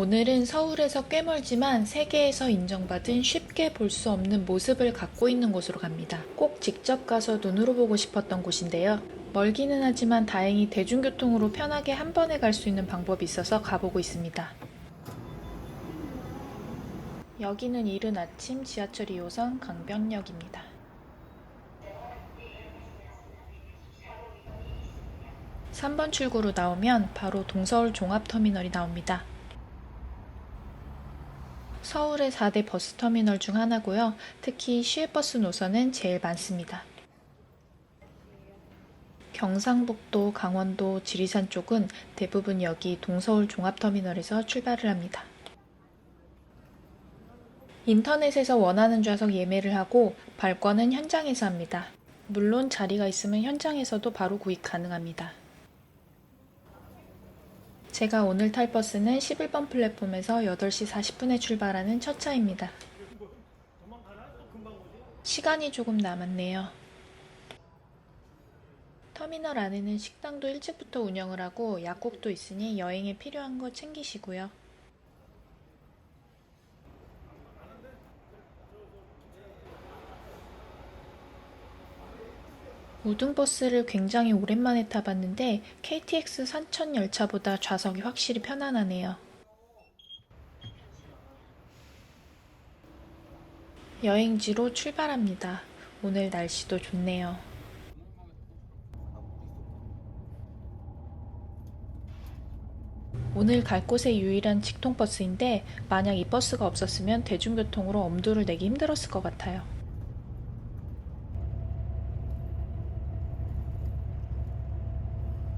오늘은 서울에서 꽤 멀지만 세계에서 인정받은 쉽게 볼 수 없는 모습을 갖고 있는 곳으로 갑니다. 꼭 직접 가서 눈으로 보고 싶었던 곳인데요. 멀기는 하지만 다행히 대중교통으로 편하게 한 번에 갈 수 있는 방법이 있어서 가보고 있습니다. 여기는 이른 아침 지하철 2호선 강변역입니다. 3번 출구로 나오면 바로 동서울 종합터미널이 나옵니다. 서울의 4대 버스터미널 중 하나고요. 특히 시외버스 노선은 제일 많습니다. 경상북도, 강원도, 지리산 쪽은 대부분 여기 동서울 종합터미널에서 출발을 합니다. 인터넷에서 원하는 좌석 예매를 하고 발권은 현장에서 합니다. 물론 자리가 있으면 현장에서도 바로 구입 가능합니다. 제가 오늘 탈 버스는 11번 플랫폼에서 8시 40분에 출발하는 첫 차입니다. 시간이 조금 남았네요. 터미널 안에는 식당도 일찍부터 운영을 하고 약국도 있으니 여행에 필요한 거 챙기시고요. 우등버스를 굉장히 오랜만에 타봤는데 KTX 산천 열차보다 좌석이 확실히 편안하네요. 여행지로 출발합니다. 오늘 날씨도 좋네요. 오늘 갈 곳의 유일한 직통버스인데 만약 이 버스가 없었으면 대중교통으로 엄두를 내기 힘들었을 것 같아요.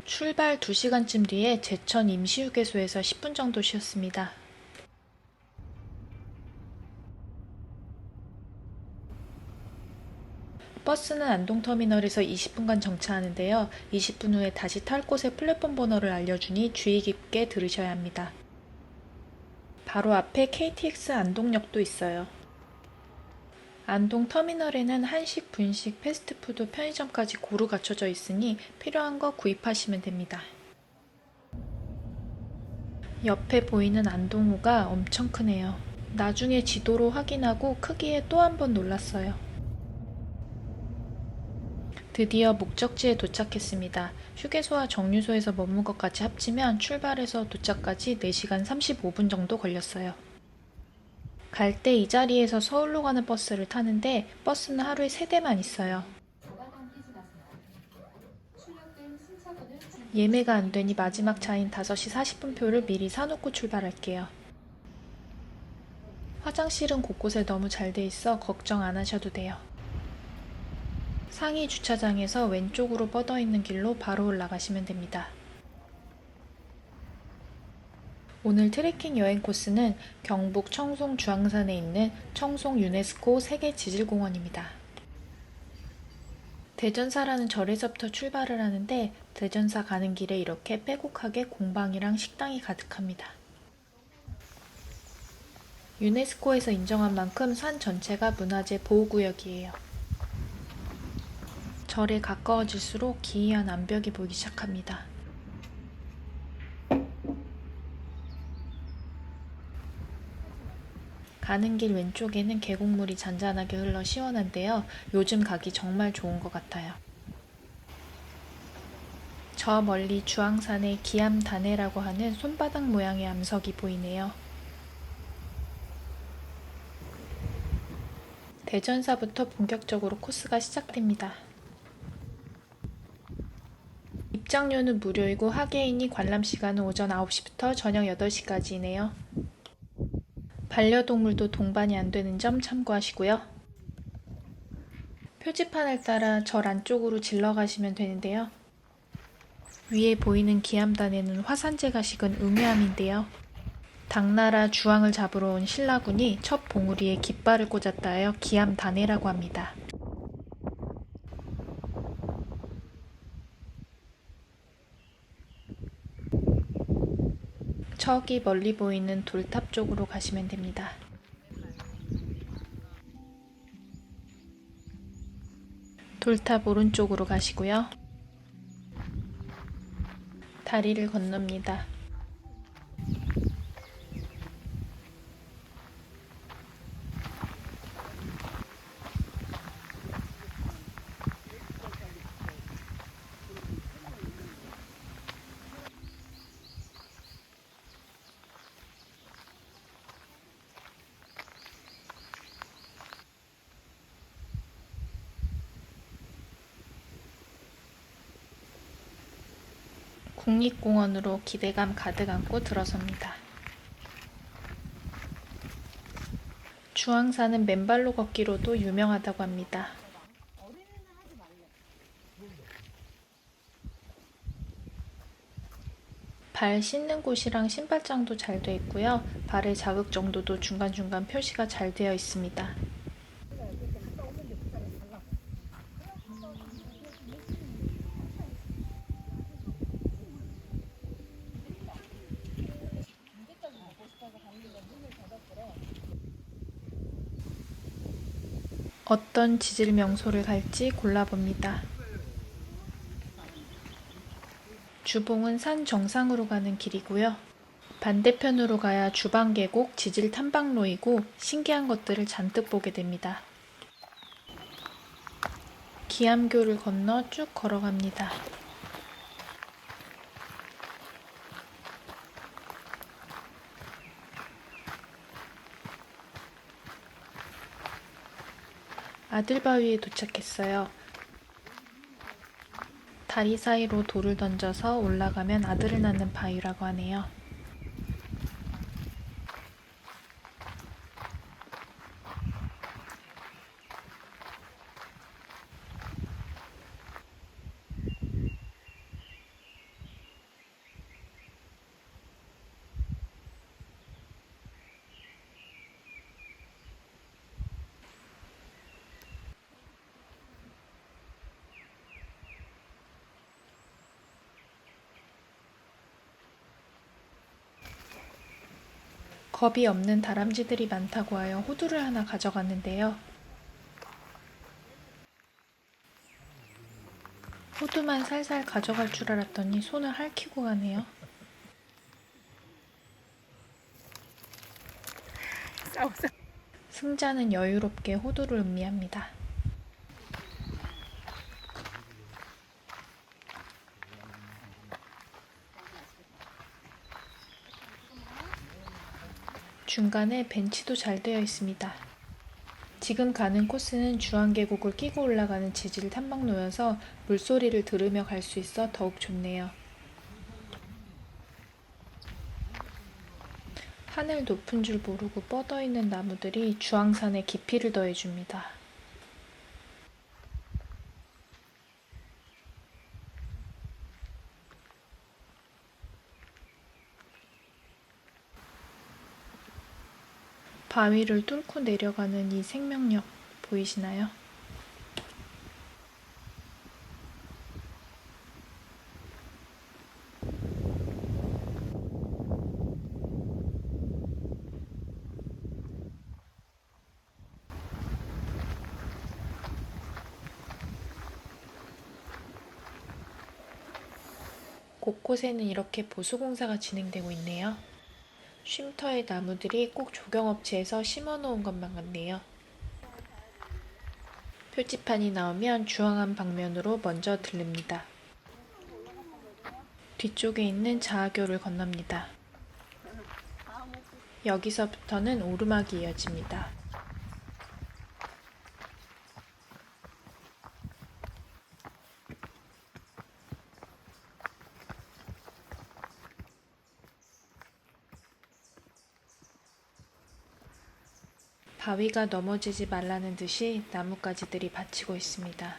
출발 2시간쯤 뒤에 제천 임시휴게소에서 10분 정도 쉬었습니다. 버스는 안동터미널에서 20분간 정차하는데요. 20분 후에 다시 탈 곳의 플랫폼 번호를 알려주니 주의 깊게 들으셔야 합니다. 바로 앞에 KTX 안동역도 있어요. 안동터미널에는 한식, 분식, 패스트푸드, 편의점까지 고루 갖춰져 있으니 필요한 거 구입하시면 됩니다. 옆에 보이는 안동호가 엄청 크네요. 나중에 지도로 확인하고 크기에 또 한 번 놀랐어요. 드디어 목적지에 도착했습니다. 휴게소와 정류소에서 머문 것까지 합치면 출발해서 도착까지 4시간 35분 정도 걸렸어요. 갈 때 이 자리에서 서울로 가는 버스를 타는데 버스는 하루에 3대만 있어요. 예매가 안 되니 마지막 차인 5시 40분 표를 미리 사놓고 출발할게요. 화장실은 곳곳에 너무 잘 돼 있어 걱정 안 하셔도 돼요. 상위 주차장에서 왼쪽으로 뻗어 있는 길로 바로 올라가시면 됩니다. 오늘 트레킹 여행 코스는 경북 청송 주황산에 있는 청송 유네스코 세계지질공원입니다. 대전사라는 절에서부터 출발을 하는데 대전사 가는 길에 이렇게 빼곡하게 공방이랑 식당이 가득합니다. 유네스코에서 인정한 만큼 산 전체가 문화재 보호구역이에요. 절에 가까워질수록 기이한 암벽이 보이기 시작합니다. 가는 길 왼쪽에는 계곡물이 잔잔하게 흘러 시원한데요. 요즘 가기 정말 좋은 것 같아요. 저 멀리 주황산에 기암단해라고 하는 손바닥 모양의 암석이 보이네요. 대전사부터 본격적으로 코스가 시작됩니다. 입장료는 무료이고 하계인이 관람 시간은 오전 9시부터 저녁 8시까지이네요. 반려동물도 동반이 안 되는 점 참고하시고요. 표지판을 따라 절 안쪽으로 질러가시면 되는데요. 위에 보이는 기암단에는 화산재 가식은 음유암인데요. 당나라 주왕을 잡으러 온 신라군이 첫 봉우리에 깃발을 꽂았다 하여 기암단해라고 합니다. 저기 멀리 보이는 돌탑 쪽으로 가시면 됩니다. 돌탑 오른쪽으로 가시고요. 다리를 건넙니다. 국립공원으로 기대감 가득 안고 들어섭니다. 주황산은 맨발로 걷기로도 유명하다고 합니다. 발 씻는 곳이랑 신발장도 잘 돼 있고요. 발의 자극 정도도 중간중간 표시가 잘 되어 있습니다. 어떤 지질 명소를 갈지 골라봅니다. 주봉은 산 정상으로 가는 길이고요. 반대편으로 가야 주방계곡 지질 탐방로이고 신기한 것들을 잔뜩 보게 됩니다. 기암교를 건너 쭉 걸어갑니다. 아들바위에 도착했어요. 다리 사이로 돌을 던져서 올라가면 아들을 낳는 바위라고 하네요. 겁이 없는 다람쥐들이 많다고 하여 호두를 하나 가져갔는데요. 호두만 살살 가져갈 줄 알았더니 손을 핥히고 가네요. 승자는 여유롭게 호두를 음미합니다. 중간에 벤치도 잘 되어 있습니다. 지금 가는 코스는 주황계곡을 끼고 올라가는 지질 탐방로여서 물소리를 들으며 갈 수 있어 더욱 좋네요. 하늘 높은 줄 모르고 뻗어있는 나무들이 주황산에 깊이를 더해줍니다. 바위를 뚫고 내려가는 이 생명력 보이시나요? 곳곳에는 이렇게 보수공사가 진행되고 있네요. 쉼터의 나무들이 꼭 조경업체에서 심어놓은 것만 같네요. 표지판이 나오면 주황암 방면으로 먼저 들릅니다. 뒤쪽에 있는 자하교를 건넙니다. 여기서부터는 오르막이 이어집니다. 바위가 넘어지지 말라는 듯이 나뭇가지들이 받치고 있습니다.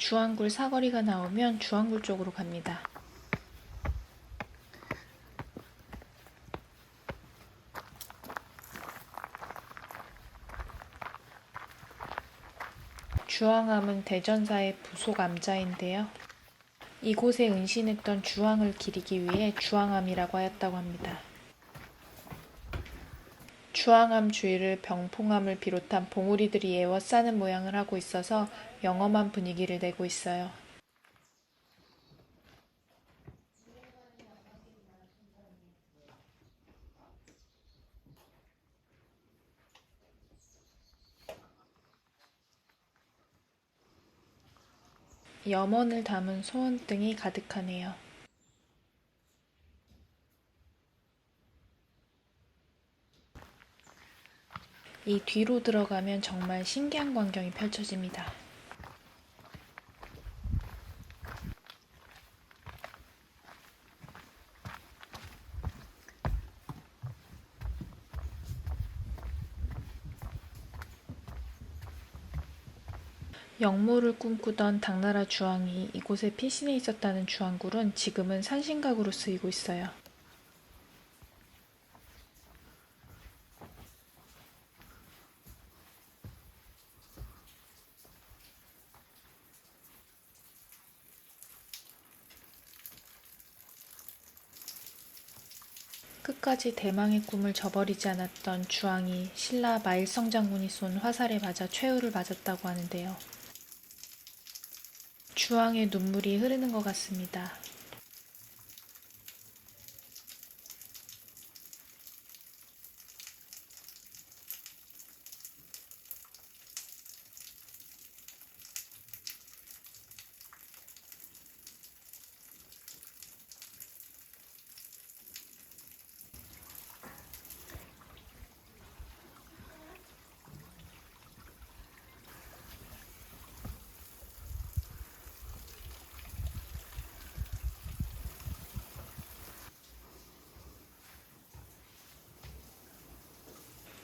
주황굴 사거리가 나오면 주황굴 쪽으로 갑니다. 주황암은 대전사의 부속 암자인데요. 이곳에 은신했던 주황을 기리기 위해 주황암이라고 하였다고 합니다. 주황암 주위를 병풍암을 비롯한 봉우리들이 에워싸는 모양을 하고 있어서 영험한 분위기를 내고 있어요. 염원을 담은 소원등이 가득하네요. 이 뒤로 들어가면 정말 신기한 광경이 펼쳐집니다. 영모를 꿈꾸던 당나라 주왕이 이곳에 피신해 있었다는 주왕굴은 지금은 산신각으로 쓰이고 있어요. 끝까지 대망의 꿈을 저버리지 않았던 주왕이 신라 마일성 장군이 쏜 화살에 맞아 최후를 맞았다고 하는데요. 주왕의 눈물이 흐르는 것 같습니다.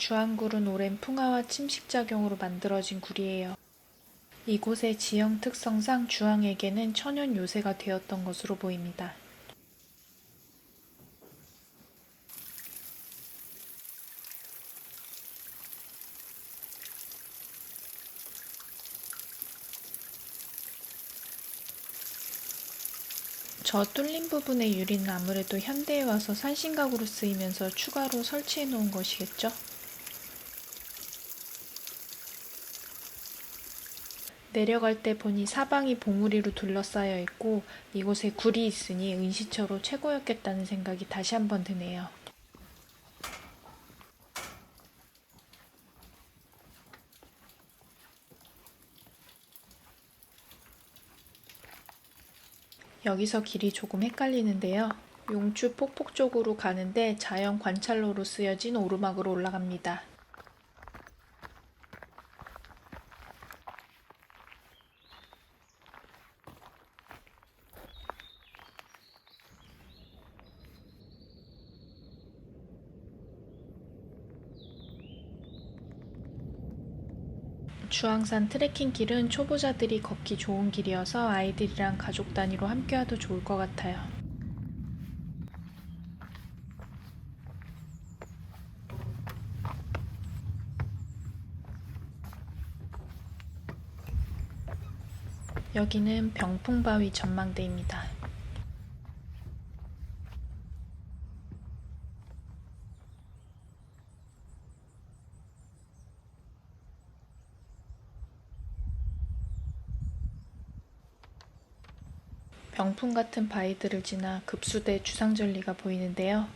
주왕굴은 오랜 풍화와 침식작용으로 만들어진 굴이에요. 이곳의 지형 특성상 주왕에게는 천연 요새가 되었던 것으로 보입니다. 저 뚫린 부분의 유리는 아무래도 현대에 와서 산신각으로 쓰이면서 추가로 설치해 놓은 것이겠죠? 내려갈 때 보니 사방이 봉우리로 둘러싸여 있고 이곳에 굴이 있으니 은시처로 최고였겠다는 생각이 다시 한번 드네요. 여기서 길이 조금 헷갈리는데요. 용추 폭포 쪽으로 가는데 자연 관찰로로 쓰여진 오르막으로 올라갑니다. 주황산 트레킹 길은 초보자들이 걷기 좋은 길이어서 아이들이랑 가족 단위로 함께 와도 좋을 것 같아요. 여기는 병풍바위 전망대입니다. 병풍 같은 바위들을 지나 급수대 주상절리가 보이는데요.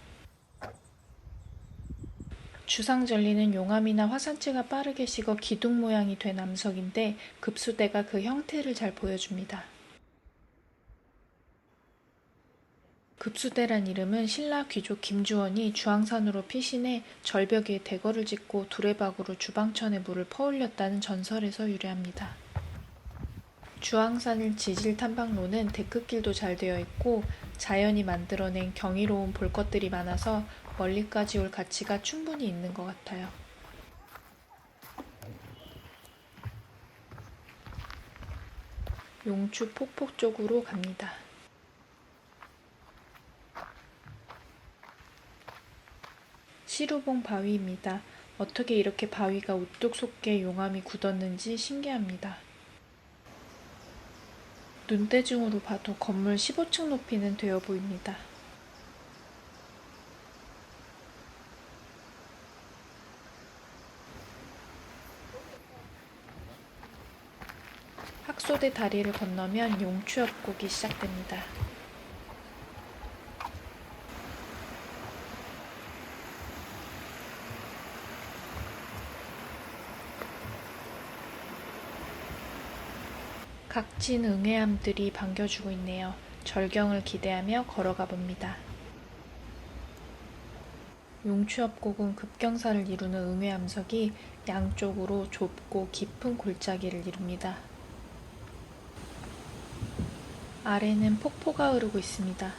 주상절리는 용암이나 화산재가 빠르게 식어 기둥 모양이 된 암석인데 급수대가 그 형태를 잘 보여줍니다. 급수대란 이름은 신라 귀족 김주원이 주황산으로 피신해 절벽에 대거를 짓고 두레박으로 주방천에 물을 퍼올렸다는 전설에서 유래합니다. 주황산을 지질 탐방로는 데크길도 잘 되어 있고 자연이 만들어낸 경이로운 볼 것들이 많아서 멀리까지 올 가치가 충분히 있는 것 같아요. 용추 폭포 쪽으로 갑니다. 시루봉 바위입니다. 어떻게 이렇게 바위가 우뚝 솟게 용암이 굳었는지 신기합니다. 눈대중으로 봐도 건물 15층 높이는 되어 보입니다. 학소대 다리를 건너면 용추협곡이 시작됩니다. 각진 응애암들이 반겨주고 있네요. 절경을 기대하며 걸어가 봅니다. 용추협곡은 급경사를 이루는 응애암석이 양쪽으로 좁고 깊은 골짜기를 이룹니다. 아래는 폭포가 흐르고 있습니다.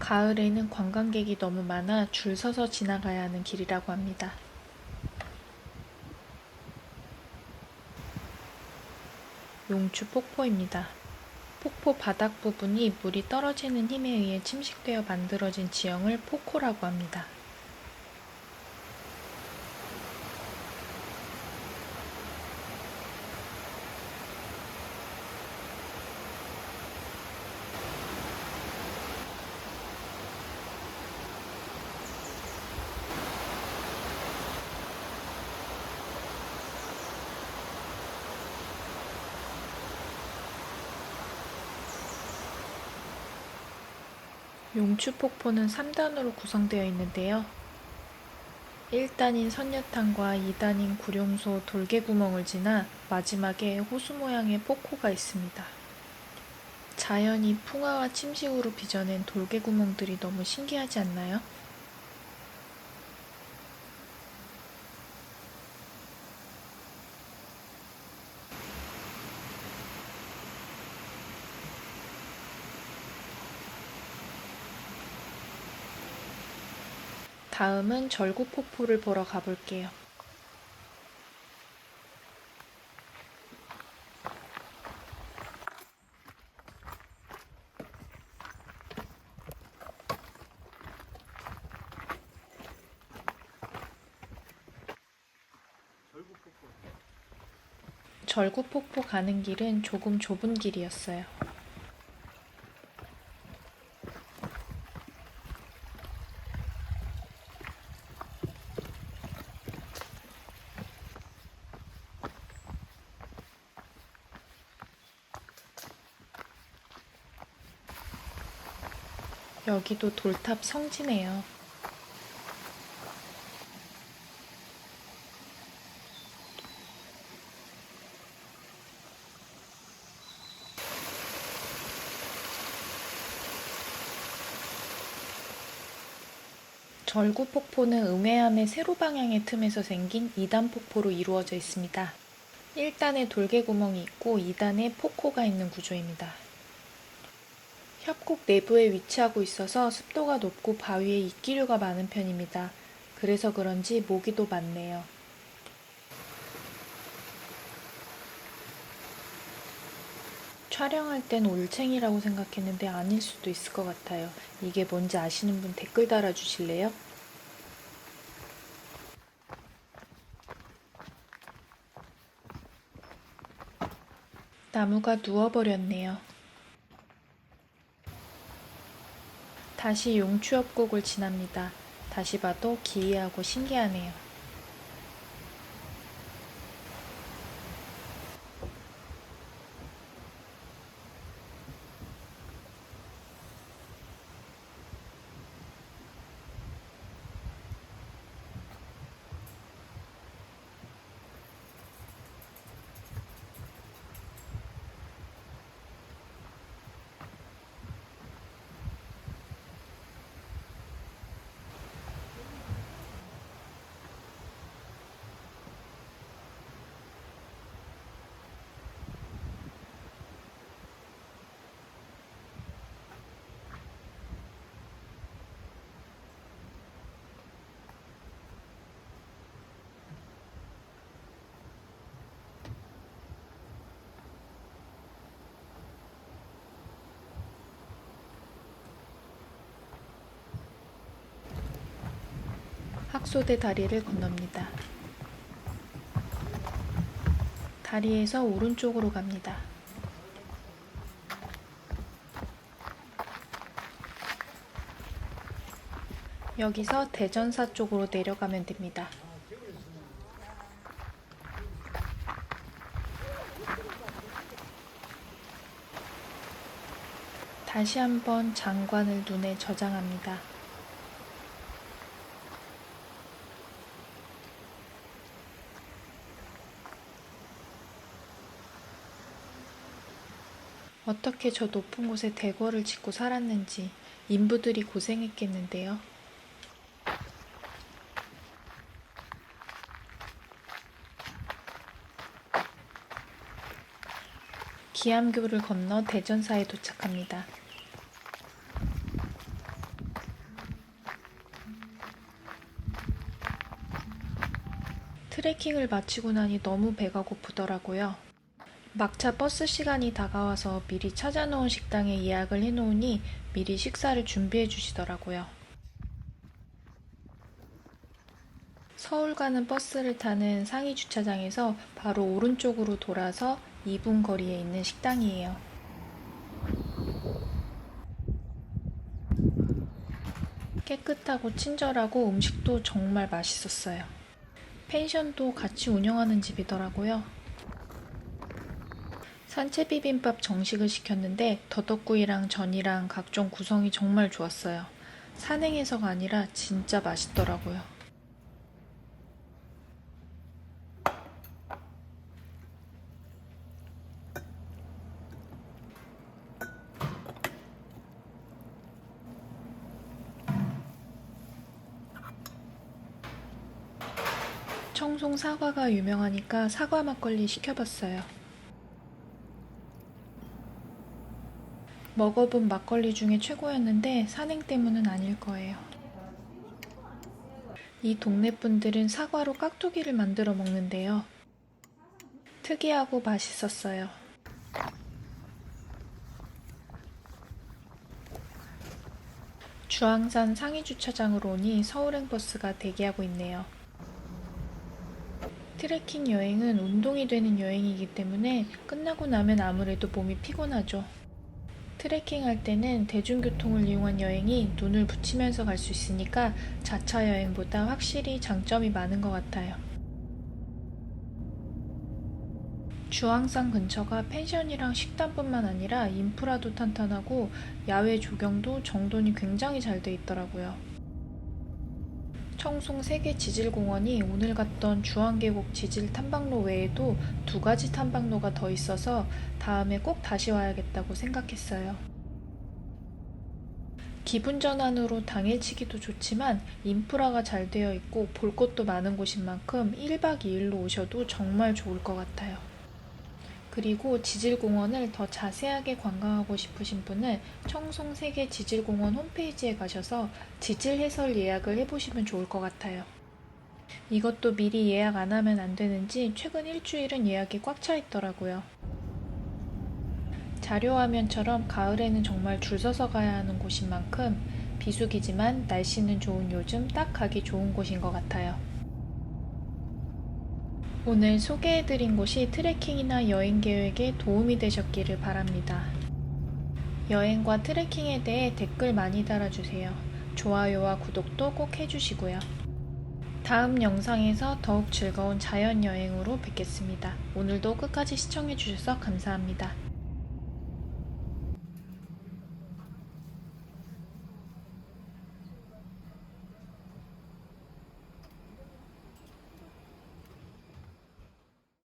가을에는 관광객이 너무 많아 줄 서서 지나가야 하는 길이라고 합니다. 용추 폭포입니다. 폭포 바닥 부분이 물이 떨어지는 힘에 의해 침식되어 만들어진 지형을 폭호라고 합니다. 용추 폭포는 3단으로 구성되어 있는데요. 1단인 선녀탕과 2단인 구룡소 돌개구멍을 지나 마지막에 호수 모양의 폭포가 있습니다. 자연이 풍화와 침식으로 빚어낸 돌개구멍들이 너무 신기하지 않나요? 다음은 절구폭포를 보러 가볼게요. 절구폭포 가는 길은 조금 좁은 길이었어요. 여기도 돌탑 성지네요. 절구폭포는 음해암의 세로 방향의 틈에서 생긴 2단 폭포로 이루어져 있습니다. 1단에 돌개구멍이 있고 2단에 폭호가 있는 구조입니다. 협곡 내부에 위치하고 있어서 습도가 높고 바위에 이끼류가 많은 편입니다. 그래서 그런지 모기도 많네요. 촬영할 땐 올챙이라고 생각했는데 아닐 수도 있을 것 같아요. 이게 뭔지 아시는 분 댓글 달아주실래요? 나무가 누워버렸네요. 다시 용추협곡을 지납니다. 다시 봐도 기이하고 신기하네요. 학소대 다리를 건넙니다. 다리에서 오른쪽으로 갑니다. 여기서 대전사 쪽으로 내려가면 됩니다. 다시 한번 장관을 눈에 저장합니다. 어떻게 저 높은 곳에 대궐을 짓고 살았는지 인부들이 고생했겠는데요. 기암교를 건너 대전사에 도착합니다. 트레킹을 마치고 나니 너무 배가 고프더라고요. 막차 버스 시간이 다가와서 미리 찾아놓은 식당에 예약을 해놓으니 미리 식사를 준비해 주시더라고요. 서울 가는 버스를 타는 상위 주차장에서 바로 오른쪽으로 돌아서 2분 거리에 있는 식당이에요. 깨끗하고 친절하고 음식도 정말 맛있었어요. 펜션도 같이 운영하는 집이더라고요. 산채 비빔밥 정식을 시켰는데 더덕구이랑 전이랑 각종 구성이 정말 좋았어요. 산행해서가 아니라 진짜 맛있더라고요. 청송 사과가 유명하니까 사과 막걸리 시켜봤어요. 먹어본 막걸리 중에 최고였는데 산행 때문은 아닐 거예요. 이 동네 분들은 사과로 깍두기를 만들어 먹는데요. 특이하고 맛있었어요. 주황산 상위 주차장으로 오니 서울행버스가 대기하고 있네요. 트레킹 여행은 운동이 되는 여행이기 때문에 끝나고 나면 아무래도 몸이 피곤하죠. 트레킹 할 때는 대중교통을 이용한 여행이 눈을 붙이면서 갈 수 있으니까 자차 여행보다 확실히 장점이 많은 것 같아요. 주황산 근처가 펜션이랑 식당뿐만 아니라 인프라도 탄탄하고 야외 조경도 정돈이 굉장히 잘 돼 있더라고요. 청송 세계지질공원이 오늘 갔던 주황계곡 지질 탐방로 외에도 2가지 탐방로가 더 있어서 다음에 꼭 다시 와야겠다고 생각했어요. 기분 전환으로 당일치기도 좋지만 인프라가 잘 되어 있고 볼 것도 많은 곳인 만큼 1박 2일로 오셔도 정말 좋을 것 같아요. 그리고 지질공원을 더 자세하게 관광하고 싶으신 분은 청송세계지질공원 홈페이지에 가셔서 지질 해설 예약을 해보시면 좋을 것 같아요. 이것도 미리 예약 안 하면 안 되는지 최근 일주일은 예약이 꽉 차 있더라고요. 자료화면처럼 가을에는 정말 줄 서서 가야 하는 곳인 만큼 비수기지만 날씨는 좋은 요즘 딱 가기 좋은 곳인 것 같아요. 오늘 소개해드린 곳이 트레킹이나 여행 계획에 도움이 되셨기를 바랍니다. 여행과 트레킹에 대해 댓글 많이 달아주세요. 좋아요와 구독도 꼭 해주시고요. 다음 영상에서 더욱 즐거운 자연여행으로 뵙겠습니다. 오늘도 끝까지 시청해주셔서 감사합니다.